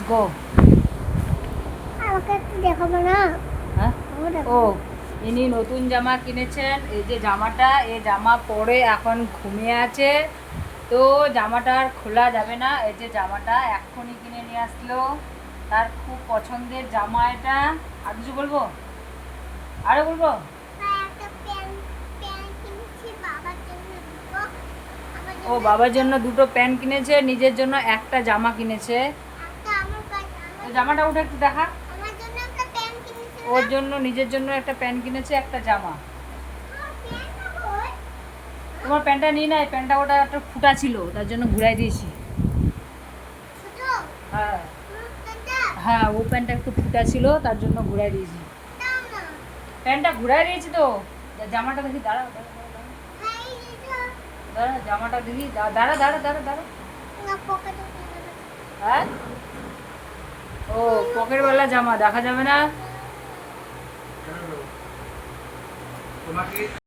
গো। আমাকে একটু দেখাবো না? হ্যাঁ, আমাকে ও দেখাবো। ইনি নতুন জামা কিনেছেন। এই যে জামাটা, এই জামা পরে এখন ঘুমিয়ে আছে, তো জামাটা আর খোলা যাবে না। এই যে জামাটা এক্ষুনি কিনে নিয়ে আসলো, তার খুব পছন্দের জামা এটা। আর কিছু বলবো? আরো বলবো? হ্যাঁ, একটা প্যান্ট প্যান্ট কিনেছি বাবার জন্য দুটো। আমার ও জন্য বাবার জন্য দুটো প্যান্ট কিনেছে, নিজের জন্য একটা জামা কিনেছে। একটা আমার কাছে তো আমার জামাটা উঠে একটু দেখা। আমার জন্য একটা প্যান্ট কিনেছি না? ওর জন্য, নিজের জন্য একটা প্যান্ট কিনেছে, একটা জামা। আমার প্যান্টটা কই? তোমার প্যান্টটা নিয়ে নাই, প্যান্টটা ওটা একটা ফুটা ছিল, তার জন্য ঘুরাই দিয়েছি। ছোট হ্যাঁ প্যান্টটা হ্যাঁ, ও প্যান্টটা একটু ফুটা ছিল, তার জন্য ঘুরাই দিয়েছি। দাও না। প্যান্টটা ঘুরাই দিয়েছি তো। জামাটা দেখি, দাঁড়া দাঁড়া দাঁড়া, হ্যাঁ, এই যে দাঁড়া, জামাটা দেখি, দাঁড়া দাঁড়া দাঁড়া দাঁড়া। না পকেটে দিয়ে দেবে। হ্যাঁ, ও পকেটওয়ালা জামা দেখা যাবে না। তোমাকে